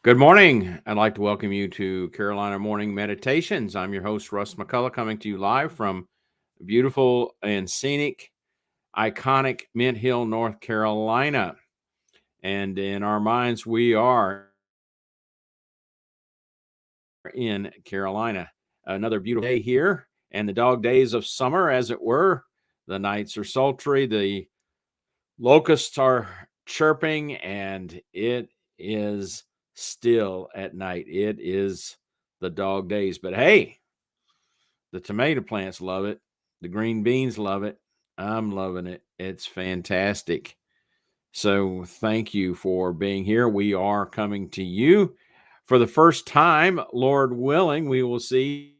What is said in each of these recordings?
Good morning. I'd like to welcome you to Carolina Morning Meditations. I'm your host, Russ McCullough, coming to you live from beautiful and scenic, iconic Mint Hill, North Carolina. And in our minds, we are in Carolina. Another beautiful day here, and the dog days of summer, as it were. The nights are sultry, the locusts are chirping, and it is still at night. It is the dog days. But hey, the tomato plants love it. The green beans love it. I'm loving it. It's fantastic. So thank you for being here. We are coming to you for the first time, Lord willing. We will see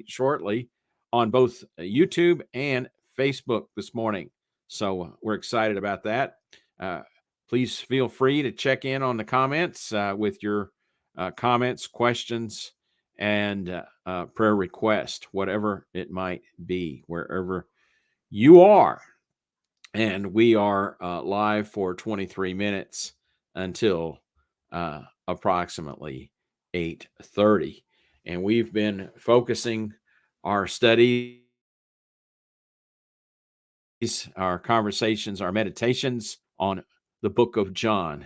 shortly on both YouTube and Facebook this morning. So we're excited about that. Uh, Please feel free to check in on the comments with your comments, questions, and prayer request, whatever it might be, wherever you are. And we are live for 23 minutes until approximately 8:30. And we've been focusing our studies, our conversations, our meditations on the book of John.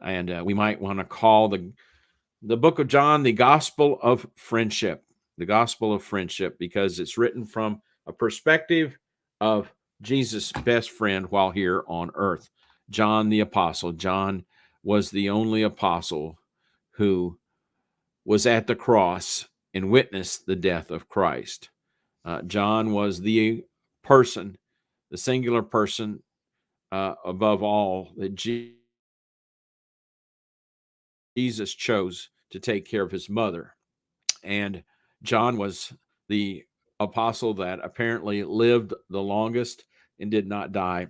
And we might want to call the book of John the Gospel of Friendship, the Gospel of Friendship, because it's written from a perspective of Jesus' best friend while here on earth, John the Apostle. John was the only apostle who was at the cross and witnessed the death of Christ. John was the person, the singular person above all that Jesus chose to take care of his mother. And John was the apostle that apparently lived the longest and did not die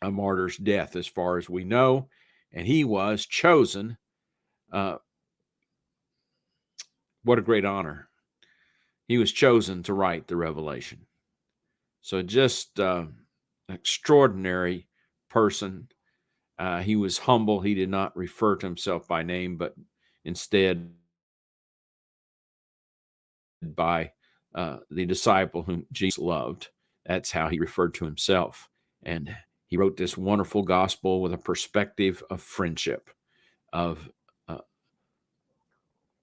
a martyr's death, as far as we know. And he was chosen. Uh, what a great honor. He was chosen to write the Revelation. So just extraordinary person. He was humble. He did not refer to himself by name, but instead by the disciple whom Jesus loved. That's how he referred to himself. And he wrote this wonderful gospel with a perspective of friendship, of uh,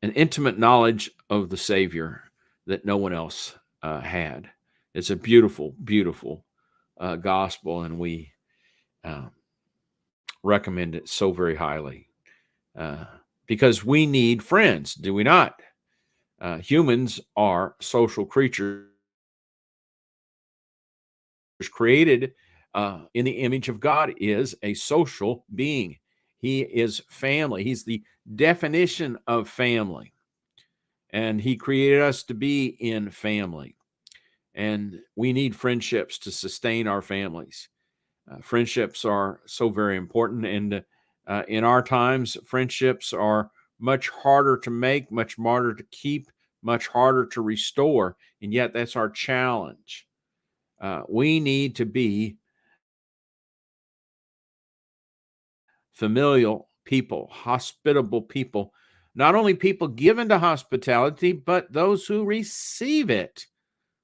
an intimate knowledge of the Savior that no one else had. It's a beautiful, beautiful gospel, and we uh, recommend it so very highly uh, because we need friends, do we not? Humans are social creatures created in the image of God, is a social being. He is family. He's the definition of family. And he created us to be in family. And we need friendships to sustain our families. Friendships are so very important. And in our times, friendships are much harder to make, much harder to keep, much harder to restore. And yet, that's our challenge. We need to be familial people, hospitable people, not only people given to hospitality, but those who receive it.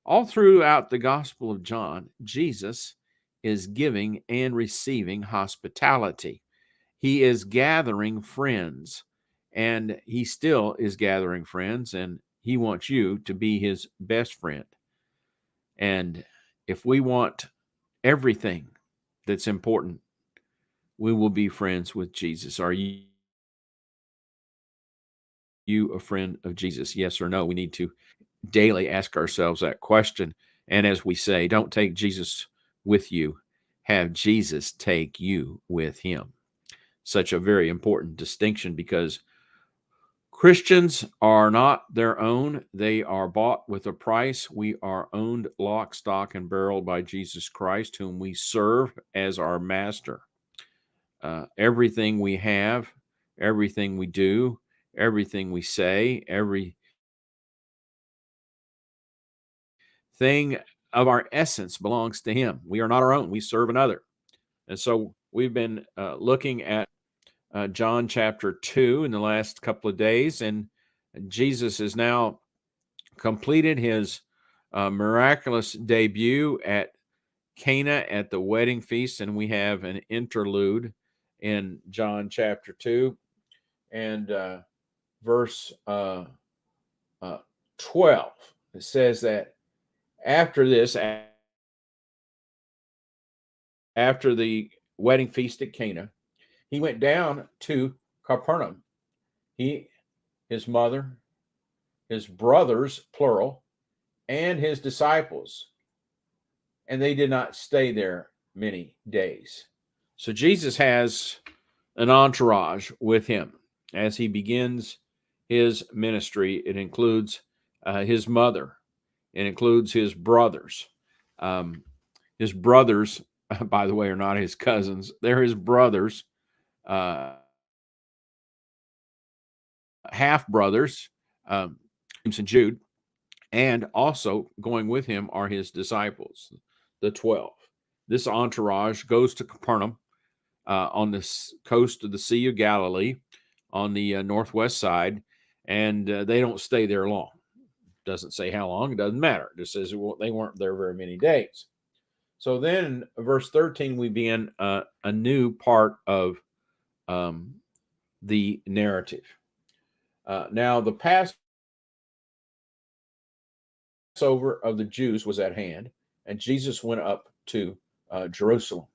All throughout the Gospel of John, Jesus is giving and receiving hospitality. He is gathering friends, and he still is gathering friends, and he wants you to be his best friend. And if we want everything that's important, we will be friends with Jesus. Are you a friend of Jesus? Yes or no? We need to daily ask ourselves that question. And as we say, don't take Jesus with you, have Jesus take you with him. Such a very important distinction because Christians are not their own. They are bought with a price. We are owned lock, stock, and barrel by Jesus Christ, whom we serve as our master. Everything we have, everything we do, everything we say, everything of our essence belongs to him. We are not our own. We serve another. And so we've been looking at John chapter 2 in the last couple of days, and Jesus has now completed his miraculous debut at Cana at the wedding feast, and we have an interlude in John chapter 2 and verse 12. It says that after this, after the wedding feast at Cana, he went down to Capernaum. He, his mother, his brothers, plural, and his disciples. And they did not stay there many days. So Jesus has an entourage with him as he begins his ministry. It includes his mother, it includes his brothers. His brothers, by the way, are not his cousins, they're his brothers, half brothers, James and Jude. And also going with him are his disciples, the 12. This entourage goes to Capernaum on the coast of the Sea of Galilee on the northwest side, and they don't stay there long. Doesn't say how long, it doesn't matter. It just says they weren't there very many days. So then, verse 13, we begin a new part of the narrative. Now, the Passover of the Jews was at hand, and Jesus went up to Jerusalem.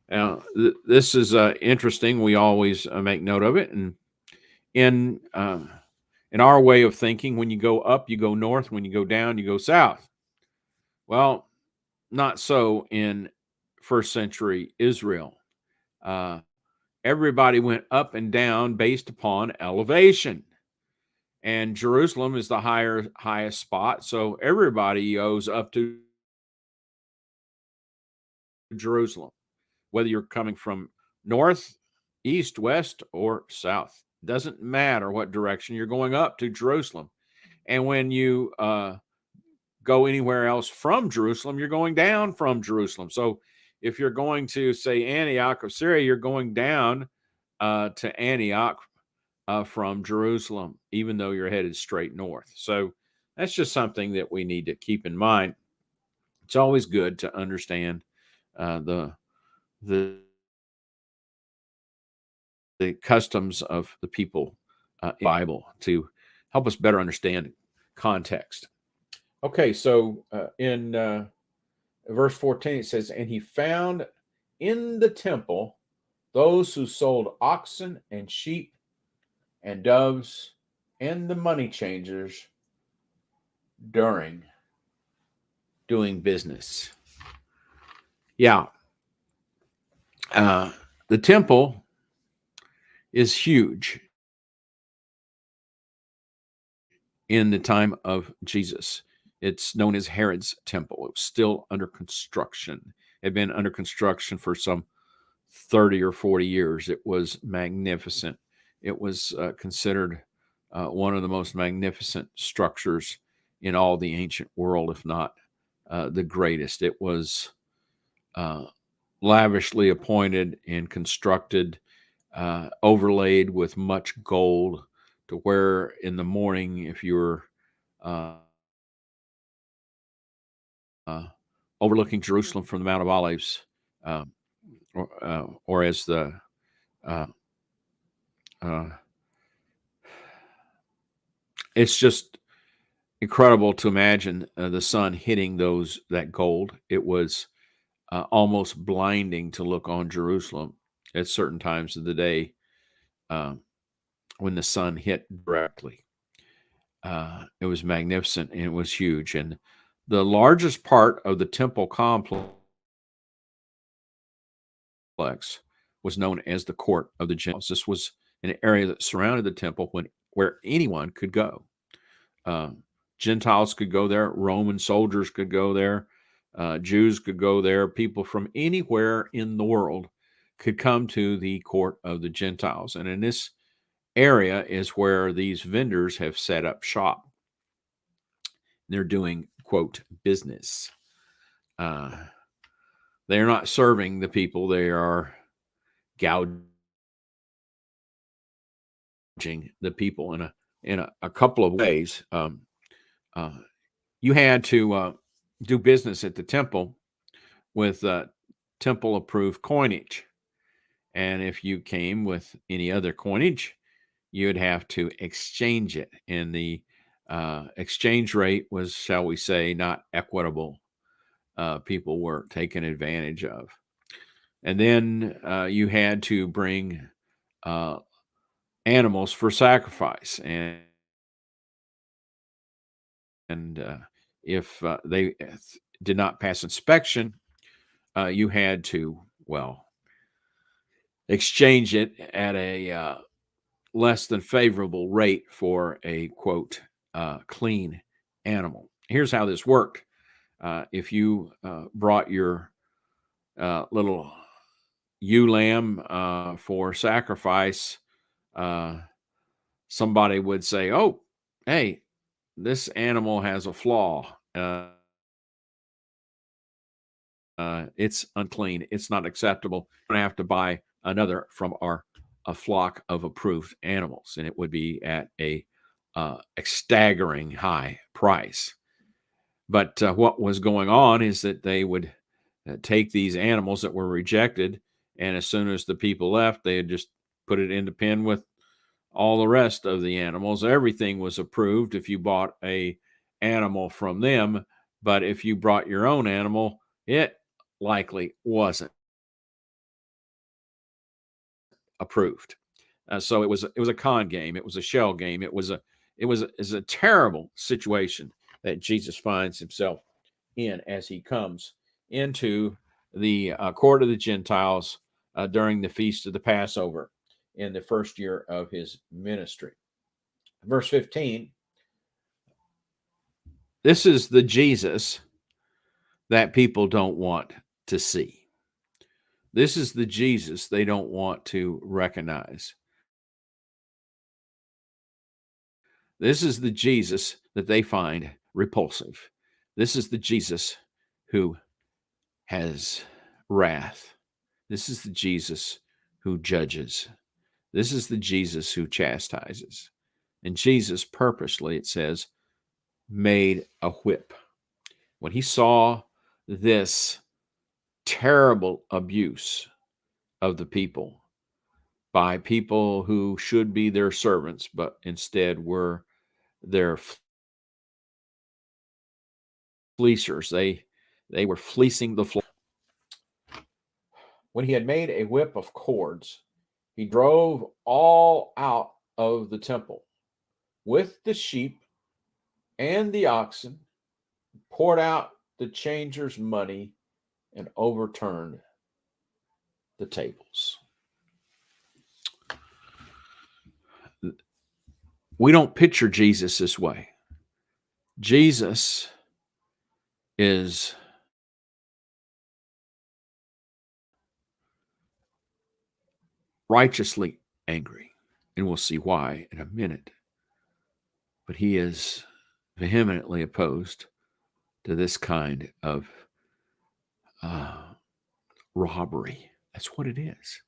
Now, this is interesting. We always make note of it, and in our way of thinking, when you go up, you go north. When you go down, you go south. Well, not so in first century Israel. Everybody went up and down based upon elevation, and Jerusalem is the highest spot, so everybody goes up to Jerusalem, whether you're coming from north, east, west, or south. Doesn't matter what direction you're going up to Jerusalem. And when you go anywhere else from Jerusalem, you're going down from Jerusalem. So if you're going to, say, Antioch of Syria, you're going down to Antioch from Jerusalem, even though you're headed straight north. So that's just something that we need to keep in mind. It's always good to understand the the customs of the people in the Bible to help us better understand context. Okay, so in verse 14 it says, "And he found in the temple those who sold oxen and sheep and doves and the money changers during doing business." Yeah, the temple is huge in the time of Jesus. It's known as Herod's temple. It was still under construction. It had been under construction for some 30 or 40 years. It was magnificent. It was considered one of the most magnificent structures in all the ancient world, if not the greatest. It was lavishly appointed and constructed, overlaid with much gold, to where in the morning, if you were uh, overlooking Jerusalem from the Mount of Olives, uh, or as the uh, uh, it's just incredible to imagine the sun hitting that gold. It was almost blinding to look on Jerusalem at certain times of the day uh, when the sun hit directly. It was magnificent and it was huge. And the largest part of the temple complex was known as the court of the Gentiles. This was an area that surrounded the temple where anyone could go. Gentiles could go there, Roman soldiers could go there, Jews could go there, people from anywhere in the world could come to the court of the Gentiles. And in this area is where these vendors have set up shop. They're doing, quote, business. They're not serving the people, they are gouging the people in a couple of ways. Uh, you had to do business at the temple with temple approved coinage. And if you came with any other coinage, you'd have to exchange it. And the exchange rate was, shall we say, not equitable. People were taken advantage of. And then you had to bring uh, animals for sacrifice. And if they did not pass inspection, you had to, well, exchange it at a less than favorable rate for a quote clean animal. Here's how this worked. If you brought your little ewe lamb for sacrifice, uh, somebody would say, "Oh, hey, this animal has a flaw. It's unclean. It's not acceptable. We're going to have to buy another from a flock of approved animals," and it would be at a staggering high price. But what was going on is that they would take these animals that were rejected, and as soon as the people left, they had just put it in the pen with all the rest of the animals. Everything was approved if you bought a animal from them, but if you brought your own animal, it likely wasn't approved. So it was a con game. It was a shell game. It was a terrible situation that Jesus finds himself in as he comes into the court of the Gentiles during the feast of the Passover in the first year of his ministry. Verse 15. This is the Jesus that people don't want to see. This is the Jesus they don't want to recognize. This is the Jesus that they find repulsive. This is the Jesus who has wrath. This is the Jesus who judges. This is the Jesus who chastises. And Jesus purposely, it says, made a whip. When he saw this terrible abuse of the people by people who should be their servants, but instead were their fleecers. They were fleecing the flock. When he had made a whip of cords, he drove all out of the temple with the sheep and the oxen, poured out the changers' money, and overturned the tables. We don't picture Jesus this way. Jesus is righteously angry, and we'll see why in a minute. But he is vehemently opposed to this kind of robbery. That's what it is.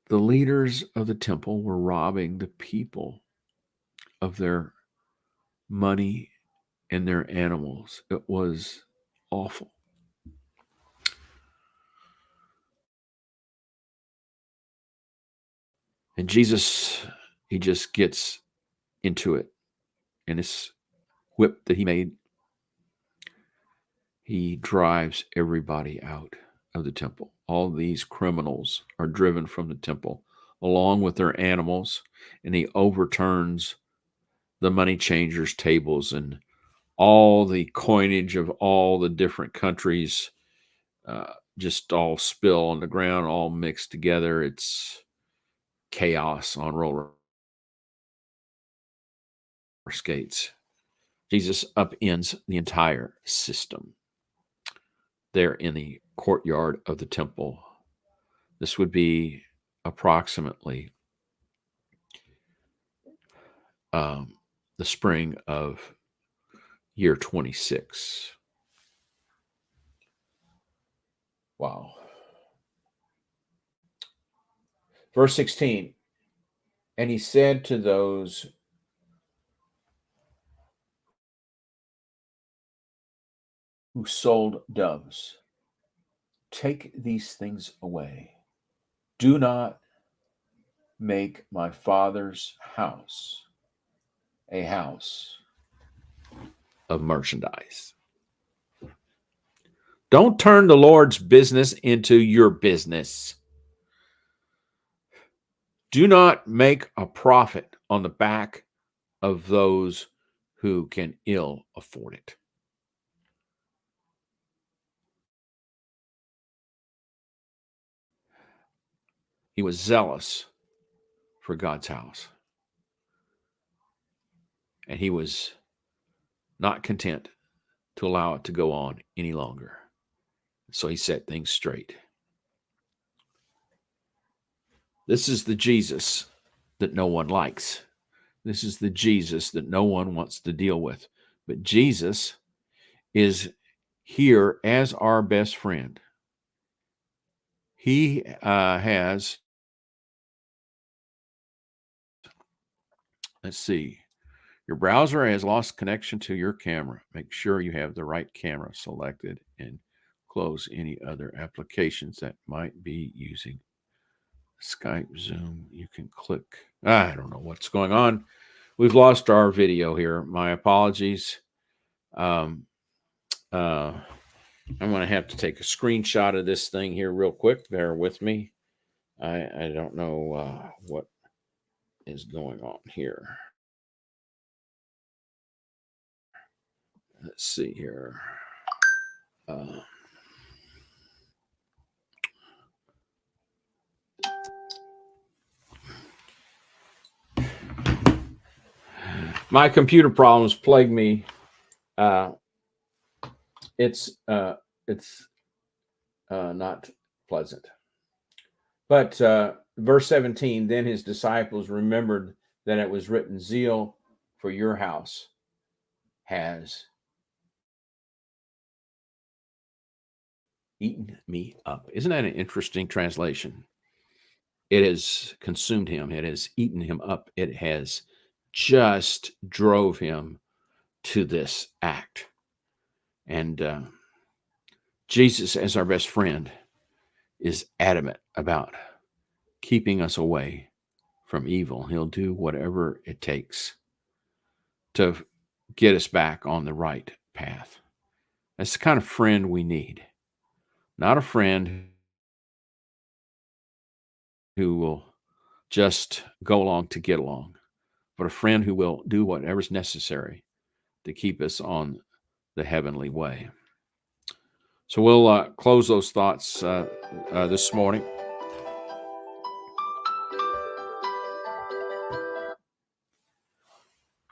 The leaders of the temple were robbing the people of their money and their animals. It was awful. And Jesus, he just gets into it. And this whip that he made, he drives everybody out of the temple. All these criminals are driven from the temple along with their animals, and he overturns the money changers' tables, and all the coinage of all the different countries just all spill on the ground, all mixed together. It's chaos on roller skates. Jesus upends the entire system there in the courtyard of the temple. This would be approximately the spring of year 26. Wow. Verse 16. And he said to those who sold doves, take these things away. Do not make my Father's house a house of merchandise. Don't turn the Lord's business into your business. Do not make a profit on the back of those who can ill afford it. He was zealous for God's house. And he was not content to allow it to go on any longer. So he set things straight. This is the Jesus that no one likes. This is the Jesus that no one wants to deal with. But Jesus is here as our best friend. He has, let's see, your browser has lost connection to your camera. Make sure you have the right camera selected and close any other applications that might be using Skype, Zoom. You can click. I don't know what's going on. We've lost our video here. My apologies. I'm going to have to take a screenshot of this thing here real quick. Bear with me. I don't know what is going on here. Let's see here. My computer problems plague me. It's not pleasant. But verse 17, then his disciples remembered that it was written, zeal for your house has eaten me up. Isn't that an interesting translation? It has consumed him. It has eaten him up. It has just drove him to this act. And Jesus, as our best friend, is adamant about keeping us away from evil. He'll do whatever it takes to get us back on the right path. That's the kind of friend we need. Not a friend who will just go along to get along, but a friend who will do whatever's necessary to keep us on the heavenly way. So we'll close those thoughts this morning.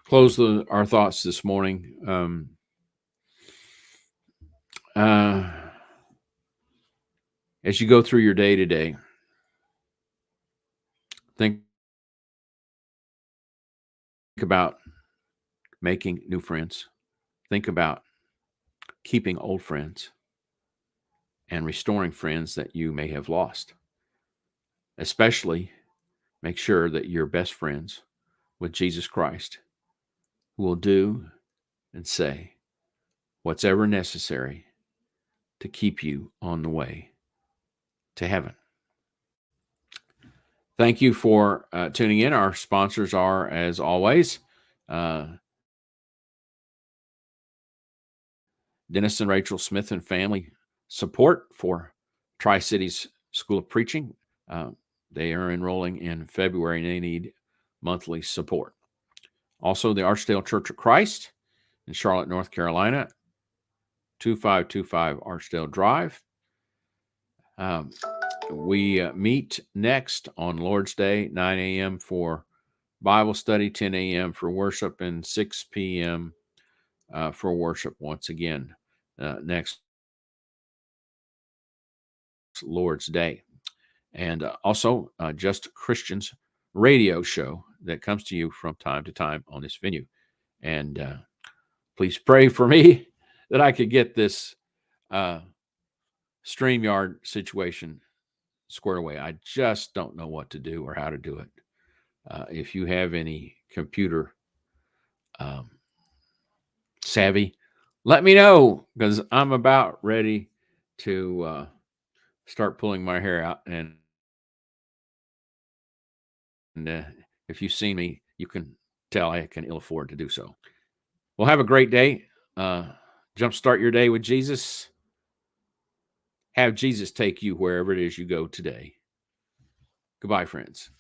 Close our thoughts this morning. As you go through your day today, think about making new friends. Think about keeping old friends and restoring friends that you may have lost. Especially make sure that you're best friends with Jesus Christ, who will do and say what's ever necessary to keep you on the way to heaven. Thank you for tuning in. Our sponsors are, as always, Dennis and Rachel Smith and Family Support for Tri-Cities School of Preaching. They are enrolling in February and they need monthly support. Also, the Archdale Church of Christ in Charlotte, North Carolina, 2525 Archdale Drive. We meet next on Lord's Day, 9 a.m. for Bible study, 10 a.m. for worship, and 6 p.m. For worship once again next Lord's Day. And also Just Christians radio show that comes to you from time to time on this venue. And please pray for me that I could get this StreamYard situation squared away. I just don't know what to do or how to do it. If you have any computer savvy, let me know, because I'm about ready to start pulling my hair out. And if you've seen me, you can tell I can ill afford to do so. Well, have a great day. Jumpstart your day with Jesus. Have Jesus take you wherever it is you go today. Goodbye, friends.